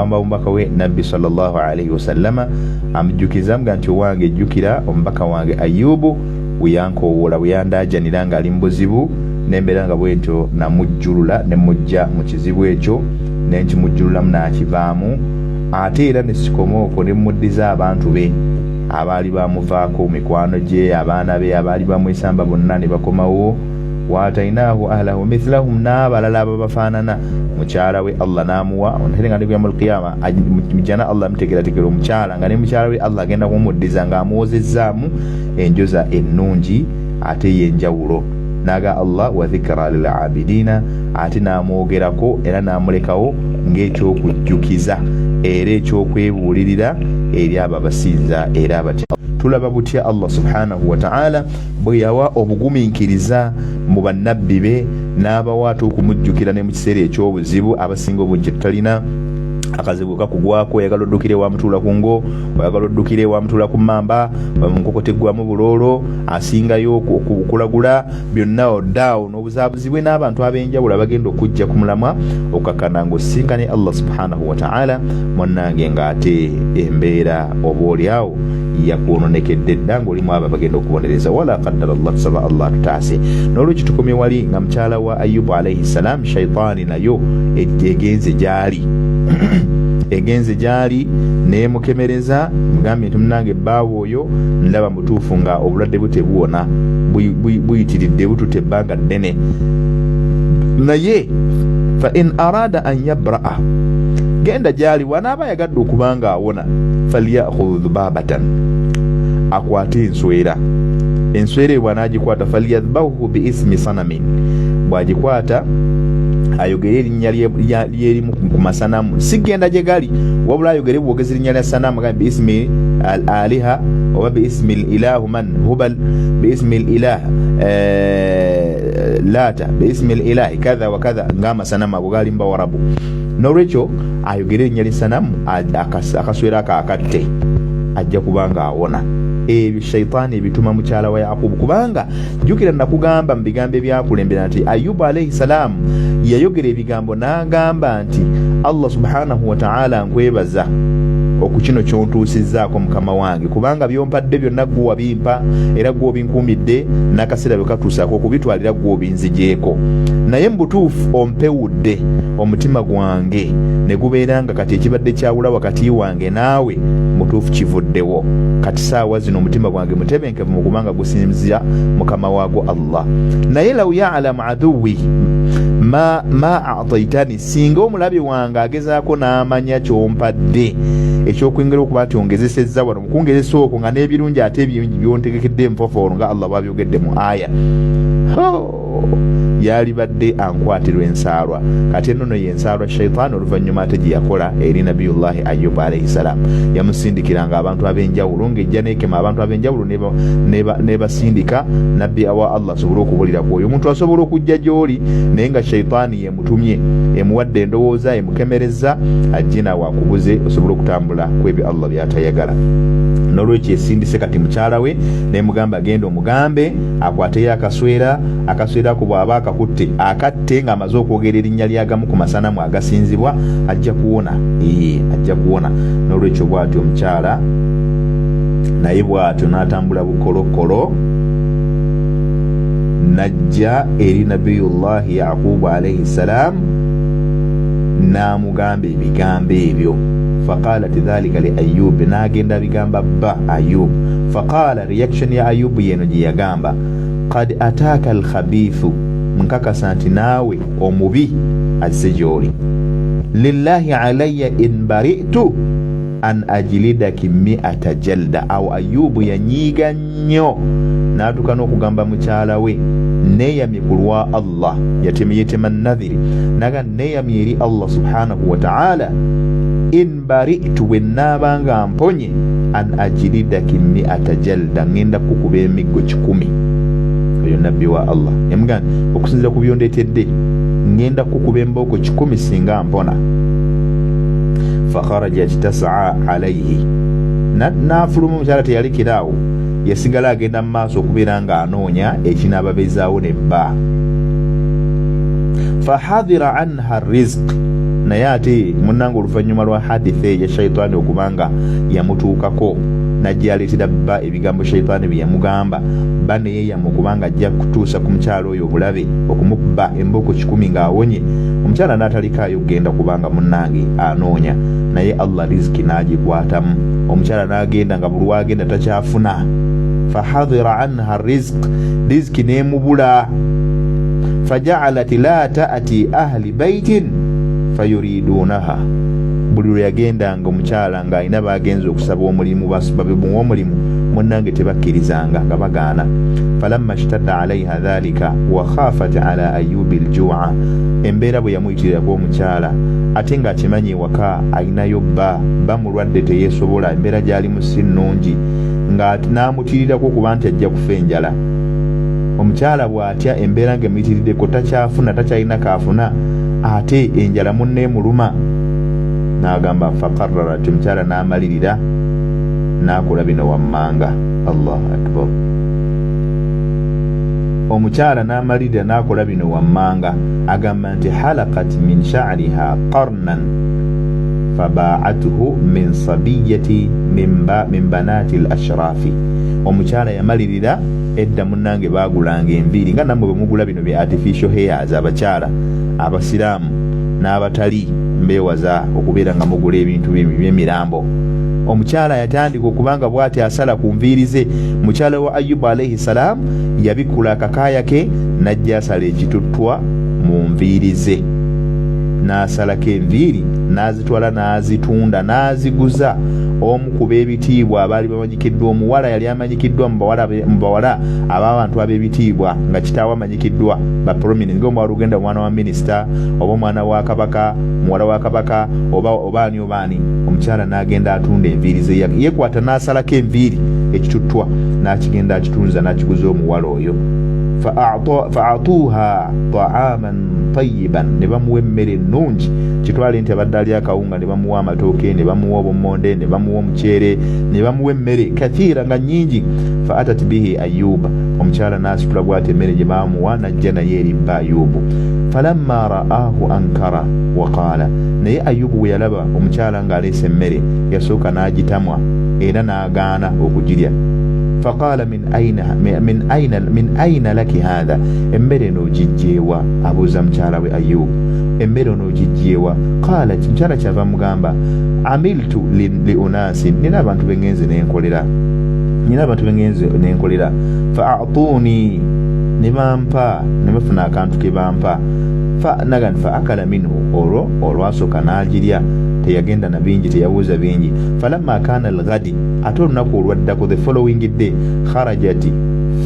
omubaka we nabbi sallallahu alaihi wasallama amujjukiza nti owange ejjukira omubaka wange Ayubu bweyankowoola bweyandajanira ng'ali mu buzibu nembeera nga bwentyo namujjulula ne mujja mu kizibu ekyo ne nkimujjululamu n'akivaamu ate era ne sikoma okwo ne muddiza abantu be abaali bamuvaako mikwano gye abaana be abaali bamwesamba bonna ne bakomawo waatainaahu ahlahu mithlahum n'abalala ababafaanana mukyala we Allah n'amuwa onatera nga ne kuyamul qiyama mujana Allah amutegerategera omukyala nga ne mukyala we Allah agenda kumuddiza ng'amuwozezzaamu enjoza ennungi ate yenjawulo naga Allah wa dhikra lil abidina ate n'amwogerako era n'amulekawo ng'ekyokujjukiza era ekyokwebuulirira eri abo abasinza era abatya. Tulaba butya Allah subhanahu wa ta'ala bwe yawa obugumiikiriza mu bannabbi be n'abawaata okumujjukira ne mu kiseera eky'obuzibu abasinga obujje tutalina akazibu kakugwako oyagala oddukire wamutuula ku ngo oyagala oddukire wamutuula ku mmamba munkokoteggwamu buloolo asingayo okukulagula byonna oddaawo n'obuzaabuzi bwe n'abantu ab'enjawulo abagenda okujja ku mulamwa okakkana ng'osinkane Allah subhanahu wa ta'ala monnange ng'ate embeera oba oliawo yakwononekedde dda ng'olimu abo abagenda okubonereza wala qaddara Allah tusaba Allah tutaase. N'olwekyo tukomye wali nga mukyala wa Ayubu alayhi salam shaytaani nayo egenze gyali neemukemereza mugambye nti munange bbaawo oyo ndaba mutuufu nga obulwadde butebuwona buyitiridde butute ebbanga ddene naye fa in arada an yabra'a genda gyali wanaaba yagadde okubanga awona falyakhudh babatan akwate enswera bw'anaagikwata falyadhbahu bi ismi sanamin bw'agikwata ayogere erinnya lyerimu ku masanamu sigenda gye gali wabula ayogere bwogezi erinnya lya sanamu bi ismi al-aliha oba bi ismi al-ilahu man hubal bi ismi al-ilah lata bi ismi al-ilahi kadha wa kadha ng'amasanamu ago gali mbawarabu. N'olwekyo ayogere erinnya ly'essanamu akaswera akaakatte ajja kubanga awona. Ebyo shaytaani ebituma mukyala wa Yakubu kubanga jjukira nakugamba mu bigambo ebyakulembera nti Ayubu alayhi salamu yayogera ebigambo n'agamba nti Allah subhanahu wa ta'ala nkwebaza okukino kyontuusizzaako mukama wange kubanga byompadde byonna ggwe wabimpa era ggwe obinkuumidde n'akaseera bwe katuusaako okubitwalira ggwe obinzigyeko naye mu butuufu ompewudde omutima gwange ne gubeera nga kati ekibadde kyawula wakati wange naawe mutuufu kivuddewo kati saawa zino omutima gwange mutebenkevu mu kubanga gusinzira mukama waago Allah. Naye law ya'lamu aduwwi ma a'taytani singa omulabe wange agezaako n'amanya kyompadde ekyokwengera okuba nti ongezesezza wano mukungezesa okwo nga n'ebirungi ate byontegekedde enfofoolo nga Allah bw'abyogedde mu aya yalibadde ankwatirwa ensaalwa kati ennono y'ensaalwa shaytaani oluvannyuma ate gye yakola eri nabiyullahi Ayyubu alayhi salaam yamusindikiranga abantu ab'enjawulo ng'ejja neekema abantu ab'enjawulo nebasindika nabbi awa Allah asobole okubuulira ku oyo omuntu asobola okujja gy'oli naye nga shaytaani yemutumye emuwadde endowooza emukemereza ajje naawe akubuze osobole okutambula ku ebyo Allah by'atayagala. N'olwekyo esindise kati mukyala we nemugamba agenda omugambe akwateyo akaswera ku bw'aba akakutte akatte ng'amaze okwogera erinnya lyagamu ku masanamu agasinzibwa ajja kuwona n'olwekyo bw'atyo omukyala naye bw'atyo n'atambula bukolokolo najja eri nabiyullahi Yakubu alayhi salam n'amugamba ebigambo ebyo faqalat dhalika li Ayyub n'agenda bigamba bba Ayyub faqala reaction ya Ayyub yeno gye yagamba qad ataka al-khabithu nkakasa nti naawe omubi azze gy'oli lillahi alayya in bari'tu an ajlidaki 100 jalda. Awo Ayyubu yanyiiga nnyo n'atuuka n'okugamba mukyala we neeyamye ku lwa Allah yetema nadhiri naga neeyamye eri Allah subhanahu wa ta'ala in bari'tu bwe nnaabanga mponye an ajlidaki 100 jalda ngenda kukuba emiggo 100. Oyo nabbi wa Allah emugana okusinzira ku byondeetedde ngenda kukuba embooko 100 singa mpona. fakharajat tas'a alayhi n'afuluma omukyala teyalikiraawo yasigala agenda mu maaso okubeera nga anoonya ekinaababezaawo nebba. fahadira anha rizq naye ate munnange oluvannyuma lwa hadithe ya shaitaani okubanga yamutuukako najja aleetera bba ebigambo shaitaani bye yamugamba bba naye yamukubanga ajja kutuusa ku mukyala oyo obulabe okumubba embooko 10 ng'awonye. Omukyala n'atalikaayo kugenda kubanga munnange anoonya, naye Allah riziki n'agikwatamu. Omukyala n'agenda nga buli wagenda takyafuna. Fahadhira anha riziki n'emubula. Faja'alat la ta'ati ahli baitin fayuridunaha. Buli lwe yagendanga omukyala ng'alina bagenza okusaba omulimu babemuwa omulimu munnange tebakkirizanga nga bagaana. Falamma ishtadda alaiha dhalika wa khafat ala Ayyubi al-ju'a, embeera bwe yamuyitirirako omukyala ate ng'akimanyi ewaka alinayo bba mulwadde teyeesobola, embeera gy'alimu si nnungi, n'amutirirako okuba nti ajja kufa enjala. Omukyala bw'atya embeera ng'emuyitiriddeko takyafuna, takyalina kaafuna, ate enjala munne muluma. N'agamba faqarrarat, omukyala n'amalirira n'akola bino wammanga. Allahu akbar. Omukyala n'amalirira n'akola bino wammanga, agamba nti halaqat min sha'riha qarnan fabaa'atuhu min sabiyati min banati al-ashrafi. Omukyala yamalirira edda munnange baagulanga enviiri nga nammwe bwe mugula bino bya artificial hairs abakyala abasiraamu n'abatali mbeewaza okubeera nga mugula ebintu by'emirambo. Omukyala yatandika okubanga bw'ati asala ku nviiri ze. Mukyala wa Ayyubu alayhi salaam yabikula akakaaya ke n'ajja asala ekituttwa mu nviiri ze, n'asalako enviiri n'azitwala n'azitunda n'aziguza omu ku b'ebitiibwa abaali bamanyikiddwa. Omuwala yali amanyikiddwa mu bawala ab'abantu ab'ebitiibwa nga kitaawe amanyikiddwa ba prominent ng'omuwala ugenda mwana wa minisita oba omwana wa kabaka, muwala wa kabaka oba ani obaani. Omukyala n'agenda atunda enviiri ze, yeekwata n'asalako enviiri ekituttwa n'akigenda akitunza n'akiguza omuwala oyo. Fa'atuuha ta'aman tayyiban, ne bamuwa emmere ennungi. Kitwale nti abadde ali akawunga ne bamuwa amatooke, ne bamuwa obummonde, ne bamuwa omuceere, ne bamuwa emmere kathiira nga nnyingi. Fa'atat bihi Ayyuba, omukyala n'asitula bw'ati emmere gye baamuwa n'ajja naye eri bba Ayyubu. Falamma ra'aahu ankara wa qaala, naye Ayyubu bwe yalaba omukyala ng'aleese emmere yasooka n'agitamwa era n'agaana okugirya. Faqala min aina laki hadha, emmere eno ogijjeewa? Abuuza mukyala we Ayyubu, emmere ono ogijjeewa? Qaala, mukyala kyava mugamba, amiltu li unasin, nina abantu bengenze nenkolera. Fa'atuni, ne bampa, ne bafuna akantu ke bampa. Fa akala minhu, olwasooka n'agirya, teyagenda na bingi, teyabuuza bingi. Falamma kana al-ghadi, ate olunaku olwaddako, the following day, kharajati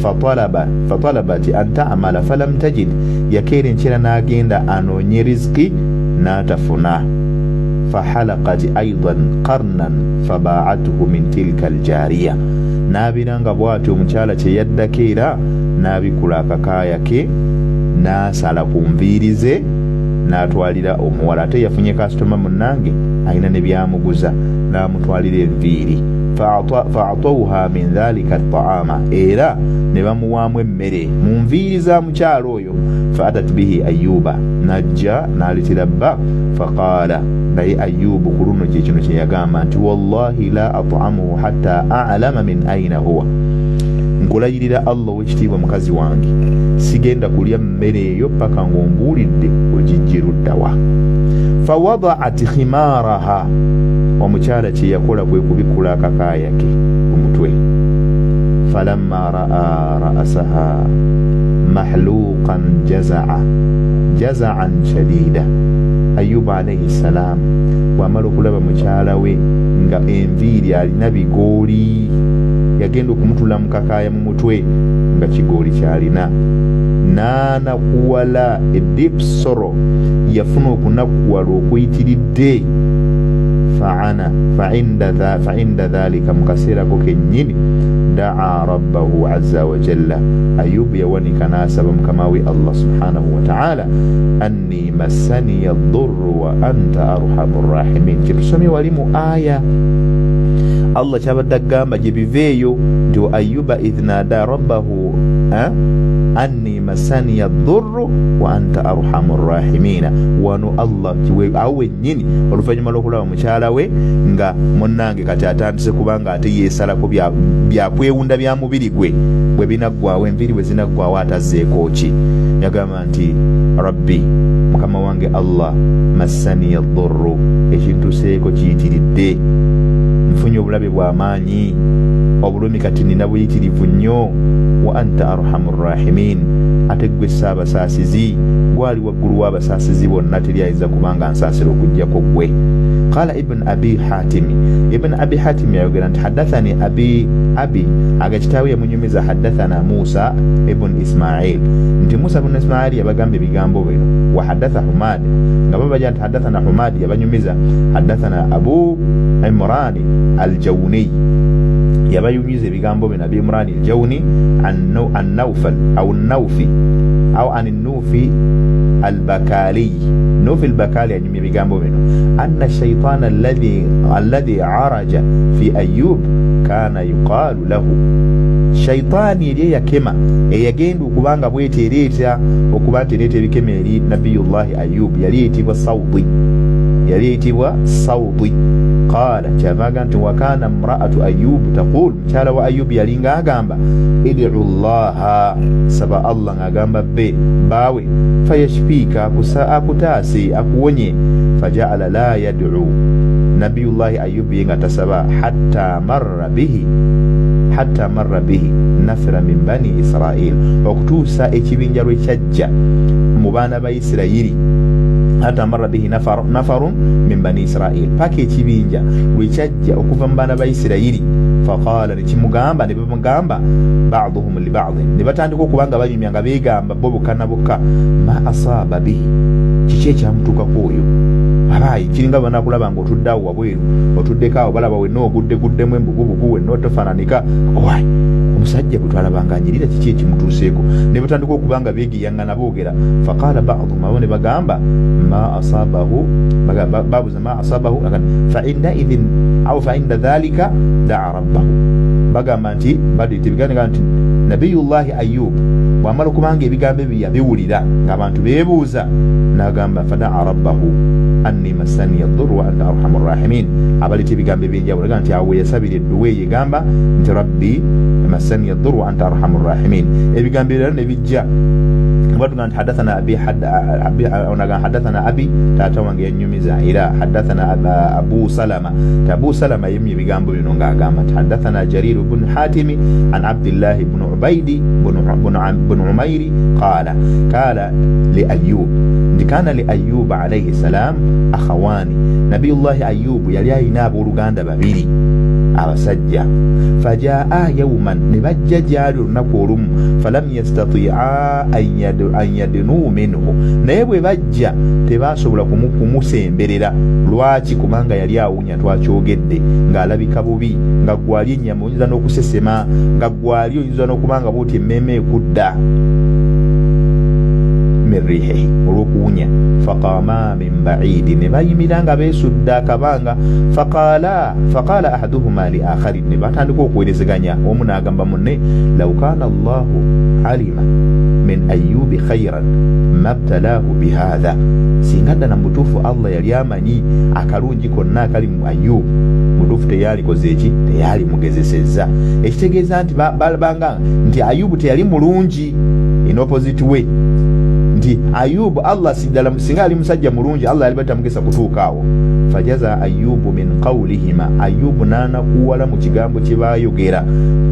fatalabati an ta'mala falam tajid, yakeera enkyera n'agenda anoonye riziki n'atafuna. Fahalaqat aidan qarnan fabaa'atuhu min tilka al-jariya, n'abiranga bw'atyo omukyala kye yaddako era n'abikula akakaaya ke n'asala ku nviiri ze n'atwalira omuwala. Ate yafunye kasitoma munnange alina ne byamuguza, n'amutwalira enviiri. Fa'atawha min dhalika at-ta'ama, era ne bamuwaamu emmere mu nviiri za mukyala oyo. Fa'atat bihi Ayyuba, najja n'aleetera bba. Faqaala, naye Ayyubu ku luno kye kino kye yagamba nti wallahi la at'amuhu hatta a'lama min aina huwa, nkulayirira Allah ow'ekitiibwa mukazi wange, sigenda kulya mmere eyo paka ng'ombuulidde ogijje luddawa. Fawada'at khimaaraha, omukyala kye yakola kwe kubikula akakaaya ke ku mutwe. Falamma ra'a ra'saha mahluqan jaza'an shadida, Ayyubu alayhi salaam bw'amala okulaba mukyala we nga enviiri alina bigooli, yagenda okumutula mu kakaaya mu mutwe nga kigooli kyalina, n'anakuwala deep sorrow, yafuna okunakuwala okuyitiridde. Fa'inda dhalika, mu kaseera ko kennyini, da'a rabbahu azza wa jalla, Ayyubu yawanika n'asaba mukama we Allah subhanahu wa ta'ala, anni massani ad-durru wa anta arhamur rahimin. Kitusomye wali mu aya Allah kyabadde agamba gye biveeyo nti Ayyuba idh naada rabbahu anni masani yadurru wa anta arhamur rahimina. Wano Allah kiwe awe nyini oluvanyuma lw'okulaba mukyala we nga munnange kati atandise kubanga ate yeesalako byakwewunda bya mubiri gwe bwe binaggwawo enviri bwe zinaggwawo atazzeeko ki. Yagamba nti rabbi mukama wange Allah masani yadurru ekintu seeko kiyitiridde nfunye obulabe bw'amaanyi obulumi kati nina buyitirivu nnyo wa anta arhamur rahimin ate gwe saabasaasizi gwali waggulu w'abasaasizi bonna teryayinza kubanga nsaasira okuggyako gwe. Qala ibn abi hatim yayogera nti haddathani abi aga kitaawe yamunyumiza haddathana Musa ibn Ismail nti Musa ibn Ismail yabagamba ebigambo bino wa haddatha Humad nga babaja nti haddathana Humad yabanyumiza haddathana Abu Imran al-Jawni yabayumiza ebigambo bino Abi Imran al-Jawni an-Nawfal aw an-Nawfi aw an-Nufi al-Bakali Nufi al-Bakali yanyumya ebigambo bino anna ash-shaytana alladhi araja fi Ayyub kana yuqalu lahu shaytani yali yakema eyagenda okubanga bwetereeta okuba ntereeta ebikema eri nabiyullahi Ayyub yali yayitibwa Sawdi. Qala kyavaga nti wakana mraatu Ayyub taqul mukyala wa Ayyub yali ng'agamba id'u llaha saba Allah ng'agamba bawe fayashfika akutaase akuwonye faja'ala la yad'u nabiyullahi Ayyub yenga tasaba hatta marra bihi nafira min bani Israil okutuusa ekibinja lwe kyajja mu baana ba Isirayiri hatta marra bihi nafarun min bani Israil paka ekibinja lwe kyajja okuva mu baana ba Isirayiri faqala nekimugamba ne bamugamba ba'duhum li ba'd ne batandika okubanga banyumya nga beegamba bo bokka na bokka ma asaba bihi kiki ekyamutuukako oyo abayi kiringa banakulaba nga otuddeawo wabweru otuddeko awo balaba wenna oguddeguddemu embugubugu wenna otofaananika owai omusajja bwe twalabanga anyirira kiki ekimutuuseeko ne batandika okubanga beegiyaŋŋana boogera faqala ba'duhum abo ne bagamba ma asabahu babuza ma asabahu fa inda dhalika da'a rabbahu bagamba nti baditibigana nti nabiyullahi Ayyub bwamala okubanga ebigambo ebyo yabiwulira ng'abantu beebuuza n'agamba fada'a rabbahu anni masani yadurru wa anta arhamur rahimin. Abaleta ebigambo ebyenjawulo aga nti awo yasabira edduwa yegamba nti rabbi masani yadurru wa anta arhamur rahimin. Ebigambo ebirala ne bijja wadunga nti hadathana abi taata wange yanyumiza era hadathana Abu Salama yemye ebigambo bino ng'agamba nti hadathana Jarir ibn Hatim an Abdullah ibn Ubayd ibn Umayr qala li Ayyub kana li Ayyub alayhi salam akhawani nabiyullahi Ayyub yali ayina abooluganda babiri abasajja fajaa yawman ne bajja gyali olunaku olumu falam yastati'a an yadnu minhu naye bwe bajja tebasobola kumusemberera lwaki kubanga yali awunya twakyogedde ng'alabika bubi nga gwali ennyama oyinza n'okusesema nga gwali oyinza n'okubanga bwoti emmeme ekudda rihehi olw'okuwunya faqama min ba'idi ne bayimira nga beesudde akabanga faqala ahaduhuma li akhari ne batandika okuweerezeganya omu n'agamba munne law kana Allahu alima min Ayyubi khayran mabtalaahu bihadha singa ddala mutuufu Allah yali amanyi akalungi konna akali mu Ayyub mutuufu teyalikoze eki teyalimugezesezza ekitegeeza nti balabanga nti Ayyubu teyali mulungi in opposite way nti Ayyubu Allah singa ali musajja mulungi Allah yali batamugesa kutuuka awo fajaza Ayyubu min qawlihima Ayyubu n'anakuwala mu kigambo kye baayogera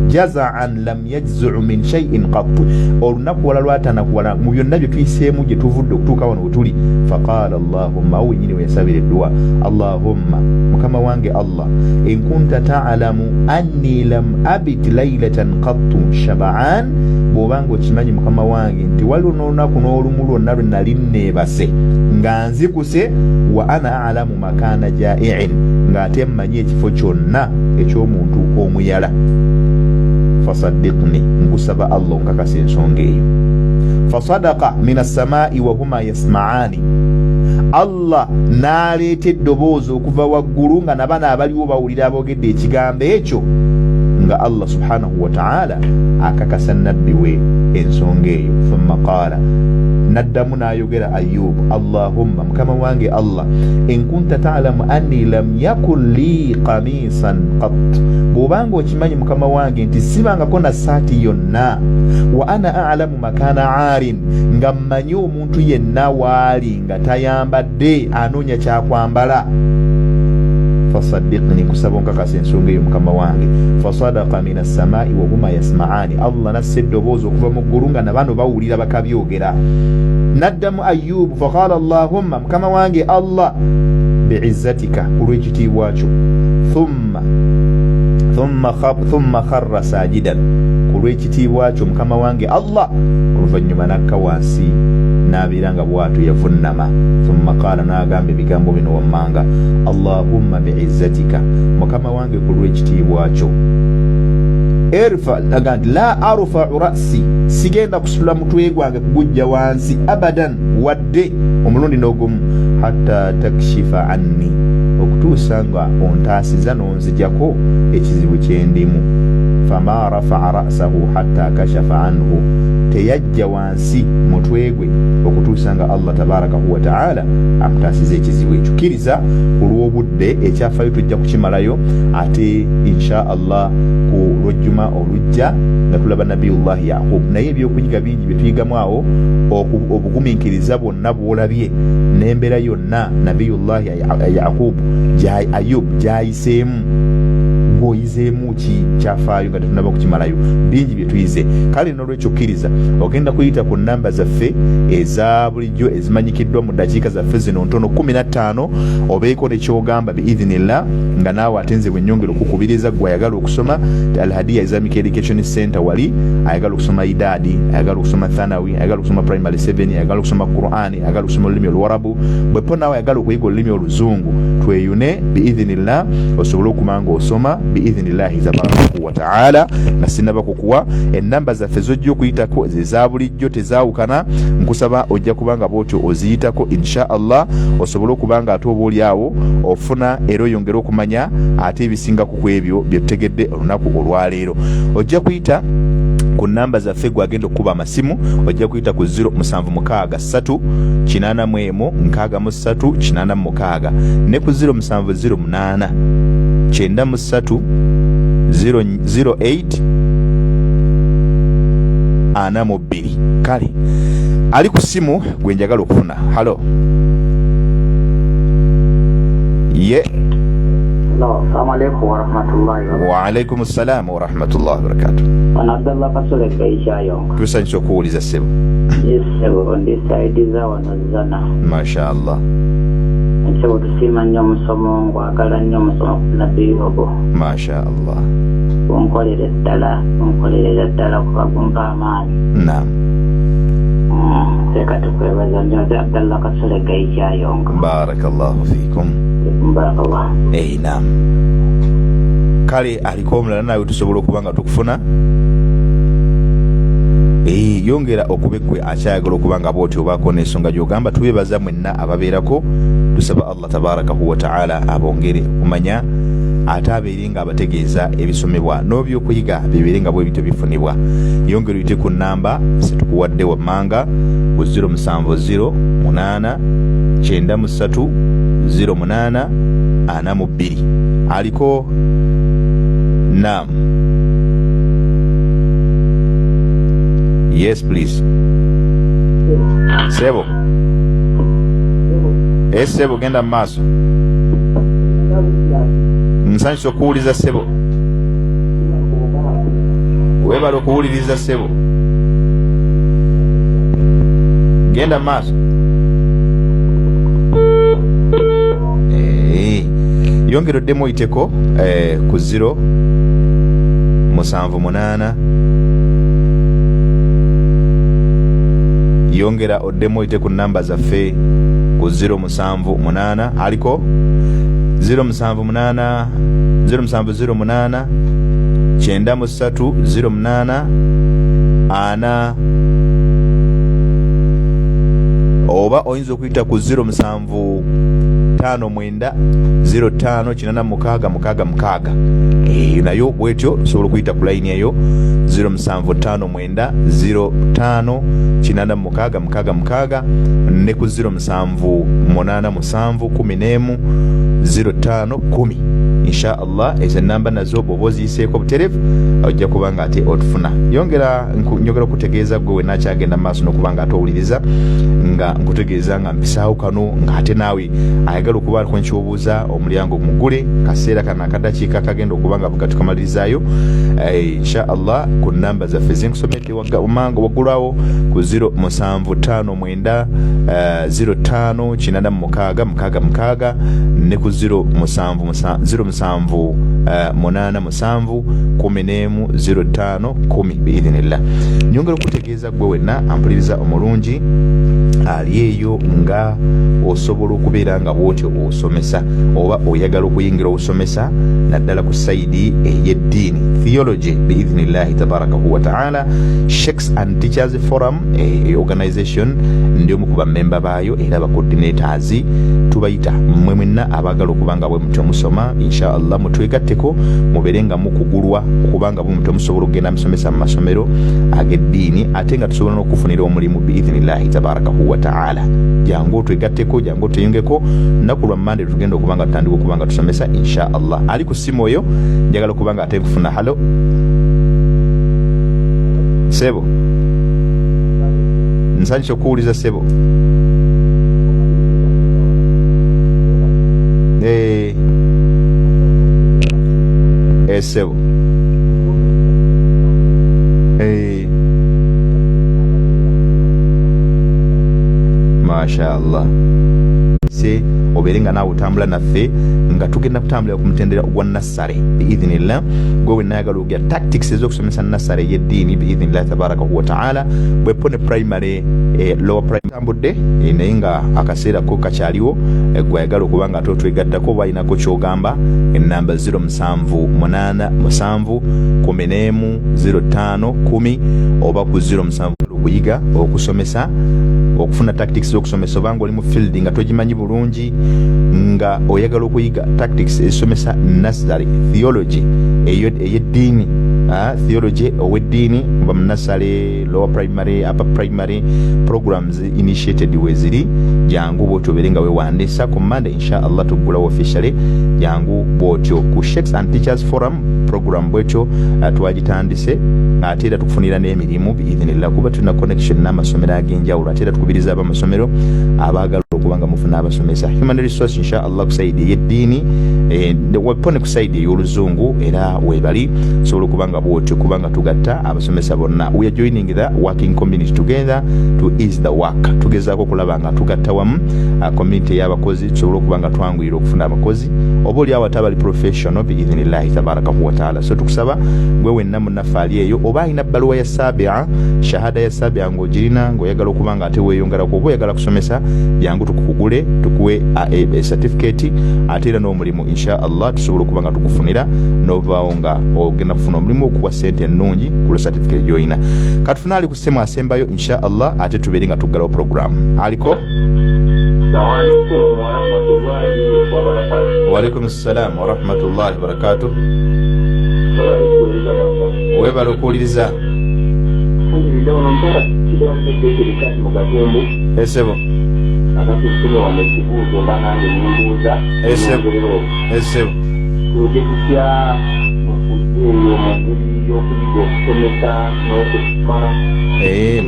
jaza'an lam yajzu' min shay'in qattu olunakuwala lwatanakuwala mu byonna bye tuyiseemu gye tuvudde okutuuka wano wetuli faqala Allahumma awo wenyini weyasabira edduwa Allahumma mukama wange Allah in kunta ta'lamu anni lam abit laylatan qattu shaba'an bw'obanga okimanyi mukama wange nti waliwo n'olunaku n'olumu lwonna lwe nali nneebase nga nzikuse wa ana a'lamu makaana jaa'i'in ng'ate mmanyi ekifo kyonna eky'omuntu omuyala fasaddiqni nkusaba Allah nkakasa ensonga eyo fasadaqa min as-samaa'i wa huma yasma'ani Allah n'aleeta eddoboozi okuva waggulu nga nabana abaliwo bawulira aboogedde ekigambo ekyo nga Allah subhanahu wa ta'ala akakasa nabbi we ensonga eyo. Thumma qala, naddamu n'ayogera Ayyub, Allahumma, mukama wange Allah, in kunta ta'lamu anni lam yakun li qamisan qat, bw'obanga okimanyi mukama wange nti sibangako na saati yonna, wa ana a'lamu makana aarin, nga mmanyi omuntu yenna waali nga tayambadde anoonya kyakwambala, fasaddiqni, kusaba onkakasa ensonga eyo mukama wange. Fasadaqa min as-samaa'i wa huma yasma'ani, Allah nassa eddoboozi okuva mu ggulu nga na bano bawulira bakabyogera. Naddamu Ayyubu faqala Allahumma, mukama wange Allah, bi'izzatika, kulw'ekitiibwa kyo, thumma kharra sajidan, kulw'ekitiibwa kyo mukama wange Allah, oluvannyuma n'akka wansi n'abeera nga bw'atyo yavunnama. Thumma qala, n'agamba ebigambo bino wammanga, Allahumma bi'izzatika, mukama wange kulw'ekitiibwa kyo, la arfa'u ra'si, sigenda kusitula mutwe gwange kugujja wansi abadan, wadde omulundi n'ogumu, hatta takshifa anni, okutuusa nga ontaasiza n'onzijako ekizibu kyendimu. Fama rafa'a ra'sahu hatta kashafa anhu, teyajja wansi mutwe gwe okutuusa nga Allah tabarakahu wa ta'ala amutaasiza ekizibu ekyo. Kkiriza ku lw'obudde ekyafaayo tujja kukimalayo ate insha Allah ku lwejjuma olujja nga tulaba Nabiyullahi Yaqub, naye ebyokunyiga bingi bye tuyigamu awo, obugumiikiriza bwonna bw'olabye n'embeera yonna Nabiyullahi Yaqub Ayub gyayiseemu, gwoyizeemu ki kyafaayo nga tetunaba kukimalayo, bingi bye tuyize. Kale n'olwekyo kkiriza ogenda kuyita ku nnamba zaffe eza bulijjo ezimanyikiddwa mu ddakiika zaffe zino ntono 15, obeeko ne kyogamba biidhinillah, nga naawe ate nze bwennyongera okukubiriza gwe ayagala okusoma Al-Hadiya Islamic Education Center wali, ayagala okusoma idadi, ayagala okusoma thanawi, ayagala okusoma primary 7, ayagala okusoma Qur'ani, ayagala okusoma olulimi Oluwarabu, bwepo naawe ayagala okuyiga olulimi Oluzungu, tweyune biidhinillah osobole okumanga osoma biidhinillahi tabaraka wa ta'ala. Na sinaba kukuwa ennamba zaffe zojja okuyitako eza bulijjo tezaawukana, nkusaba ojja kubanga bw'otyo oziyitako insha Allah, osobole okubanga ate oba oli awo ofuna era oyongera okumanya ate ebisingako ku ebyo bye tutegedde olunaku olwaleero. Ojja kuyita ku nnamba zaffe gwagenda okuba amasimu, ojja kuyita ku 0763816386 ne ku 0708 93 008 42. Kale ali ku simu gwe njagala okufuna. Halo ye Assalamu alaikum wa rahmatullahi wa barakatuh. Wa alaikum assalam wa rahmatullahi wa barakatuh. Ana Abdallah Kasole Gaishayo. Tusanyusa okuwuliza ssebo. Yes, sebo ndisaidiza wanozana. Masha Allah. Nsebo tusima nnyo musomo ngwagala nnyo musomo ku Nabbi Yobo. Masha Allah. Onkolere ddala kubagumba amaanyi. Naam. Seka tukwebaza nnyo Abdallah Kasole Gaishayo. Barakallahu fikum. Barakallah. Naam. Kale aliko omulala nawe tusobola okuba nga tukufuna. Yongera okube gwe akyayagala okuba nga bw'oti obaako n'ensonga gy'ogamba, tubeebaza mwenna ababeerako, tusaba Allah tabarakahu wa ta'ala abongere okumanya ate abeere nga abategeeza ebisomebwa n'ebyokuyiga bibeere nga bwe bityo bifunibwa. Yongera oyite ku nnamba zetukuwadde wammanga ku 0708930842. Aliko naam. Yes please. Sebo. Sebo genda maaso. Nsanyusa okuwuliriza ssebo. Weebala okuwuliriza ssebo. Genda maaso. Yongera oddemu oyiteko ku 078. Yongera oddemu oyite ku nnamba zaffe ku 078. Aliko 078 0708 9308 ana, oba oyinza okuyita ku 07 059 058666. Nayo bwetyo osobola okuyita ku line eyo 0759 058666 ne ku 0787 11 insha Allah. Ezo namba nazo bwoba oziyiseeko butereevu ojja kubanga ate otufuna. Njogera okutegeeza gwe we nakyagenda mu maaso n'okubanga ate owuliriza nga nkutegeeza nga mpisaawo kano nga ate naawe ayagala okuba ku nkyobuuza omulyango mugule kaseera kana akadakiika kagenda okubanga bugatukamalirizaayo insha Allah ku namba zaffe zenkusomedde waggulawo ku 0759 058666 ne ku 0787 biidhinillah. Nyongera okutegeeza gwe wenna ampuliriza omulungi ali eyo nga osobola okubeera nga bwotyo osomesa oba oyagala okuyingira osomesa naddala ku saidi ey'eddiini theology biidhinillahi tabarakahu wa ta'ala. Sheikhs and Teachers Forum organization ndi omu ku bammemba baayo era coordinators tubayita mmwe mwenna abagala okubanga bwe mutyo musoma insha Allah mutwegatteko mubeere nga mukugulwa okubanga bwe mutyo musobola okugenda musomesa mu masomero ag'eddiini ate nga tusobola n'okufunira omulimu biidhinillahi tabarakahu wa ta'ala. Jangu otwegatteko, jangu otuyungeko nnaku lwa Monday tugenda okubanga tutandika okubanga tusomesa insha Allah. Ali ku simu oyo njagala okubanga ate nkufuna. Halo sebo, nsanyusa okuwuliza sebo. Sebo masha Allah se obeere nga naawe otambula naffe nga tugenda kutambulira ku mutendera gwa nassare biidhinillah. Gwe we nayagala ogya tactics ez'okusomesa nassare y'eddiini biidhinillah tabarakahu wa ta'ala. Bwepone primary lower primary tambudde naye nga akaseera ko kakyaliwo gwe ayagala okuba nga atotwegattako oba alinako kyogamba enamba 0787 oba ku 07 okuyiga okusomesa okufuna tactics z'okusomesa obanga oli mu field nga togimanyi bulungi nga oyagala okuyiga tactics ezisomesa nursery theology ey'eddiini theology ow'eddiini oba mu nursery lower primary upper primary programs initiated weziri jangu bwotyo obeere nga wewandiisa ku Monday insha Allah tuggulawo officially jangu bwotyo ku Sheikhs and Teachers Forum program bwetyo twagitandise ate era tukufunira n'emirimu biidhinillah kuba tulina connection n'amasomero ag'enjawulo ate era tukubiriza abamasomero abagala okubanga mufuna abasomesa human resource insha Allah ku saidi y'eddiini wepone ku saidi ey'oluzungu era webali sobola okubanga bwotyo kubanga tugatta abasomesa bonna. We are joining the working community together to ease the work. Tugezaako okulaba nga tugatta wamu community y'abakozi tusobola okubanga twanguyira okufuna abakozi oba oli awo atabali professional biidhinillahi tabarakahu wa ta'ala. So tukusaba gwe wenna munnaffe ali eyo oba alina bbaluwa ya sabia shahada ya sabia ng'ogirina ng'oyagala okubanga ate weeyongerako oba oyagala kusomesa jangu tukukugule tukuwe certificate ate era n'omulimu insha Allah tusobola okubanga tukufunira n'ovaawo nga ogenda kufuna omulimu okuwa sente ennungi ku certificate gy'olina. Katufuna ali ku ssemu asembayo insha Allah ate tubeere nga tuggalawo program. Aliko Waalaikum salam wa rahmatullahi wa barakatuh. Webala okuwuliriza esebo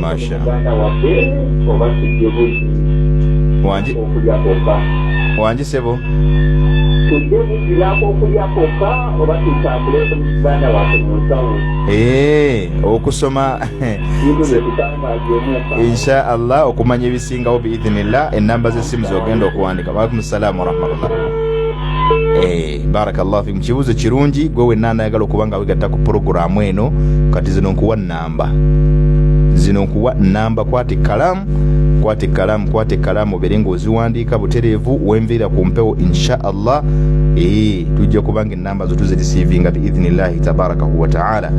masha wanji sebo okusoma insha Allah okumanya ebisingawo biidhinillah. Enamba z'essimu zogenda okuwandika. Waalaikum salaam wa rahmatullah. Barakallahu fikum. Kibuuzo kirungi gwe wenna anayagala okubanga wegatta ku programu eno kati zino nkuwa namba kwate kalamu obeere ng'oziwandiika butereevu wenviira ku mpewo insha Allah. Tujja kubanga enamba zo tuzirisiivinga biidhinillahi tabarakahu wa ta'ala.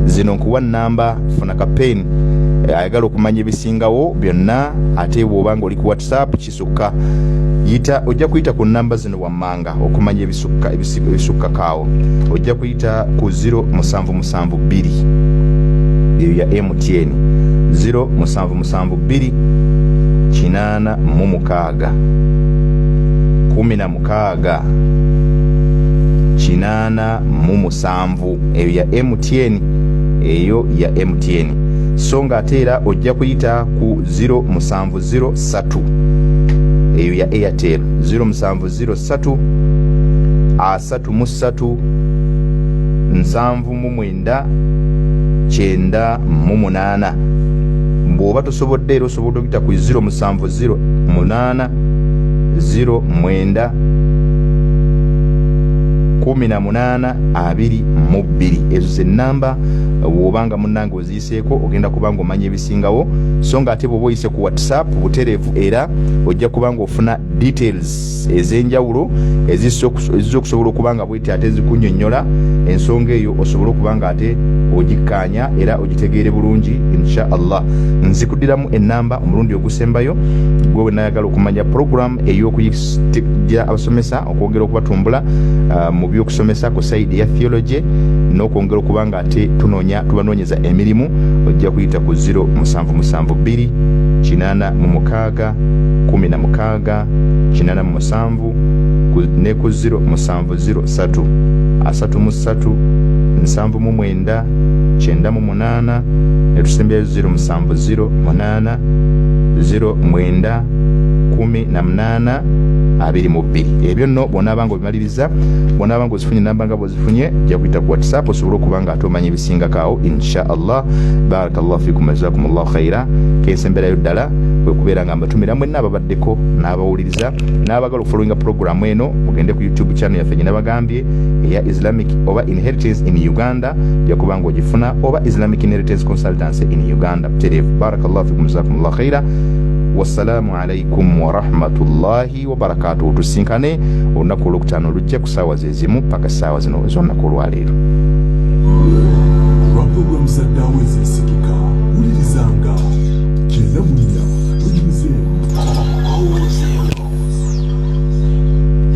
Zino nkuwa namba funa ka pen ayagala okumanya ebisingawo byonna ate bw'oba nga oli ku WhatsApp kisukka ojja kuyita ku namba zino wammanga okumanya ebisukka kaawo. Ojja kuyita ku 0772 eyo ya MTN 0772 8 mu 6 16 8 mu 7 eyo ya MTN, eyo ya MTN. So nga ate era ojja kuyita ku 0703 eyo ya Airtel 0703 33 7 9 8. Bw'oba tosobodde era osobola okuyita ku 0708 09 1822. Ezo ze namba bw'obanga munnange oziyiseeko ogenda kubanga omanya ebisingawo. So nga ate bw'oba oyise ku WhatsApp butereevu era ojja kubanga ofuna details ez'enjawulo ezisokusobola okubanga bwete ate zikunnyonnyola ensonga eyo osobola okubanga ate ogikkaanya era ogitegeere bulungi insha Allah. Nzikuddiramu ennamba omulundi ogusembayo gwe wenayagala okumanya program ey'okuyigya abasomesa okwongera okubatumbula mu by'okusomesa ku saidi ya theology n'okwongera okubanga ate tubanoonyeza emirimu. Ojja kuyita ku 0772 8 mu 6 16 87 ne ku 0703 33 79 98 netusembyayo 0708 09 18 22. Ebyo nno bw'onaabanga obimaliriza, bw'onaabanga ozifunye namba nga bw'ozifunye, ojja kuyita ku WhatsApp osobole okubanga ate omanya ebisingakaawo insha Allah. Barakallahu fikum jazakumullahu khaira. Kensemberayo ddala bwe kubeera nga mbatumira mwenna ababaddeko n'abawuliriza n'abagala okufollowinga programu eno mugende ku YouTube channel yaffe nabagambye eya Islamic oba Inheritance in Uganda ojja kubanga ogifuna, oba Islamic Inheritance Consultancy in Uganda. Barakallahu fikum jazakumullahu khaira. Wassalamu alaikum wa rahmatullahi wa barakatuh. Tusinkane olunaku olwokutaano olujja ku ssaawa zezimu paka ssaawa zino ez'olunaku olwaleero.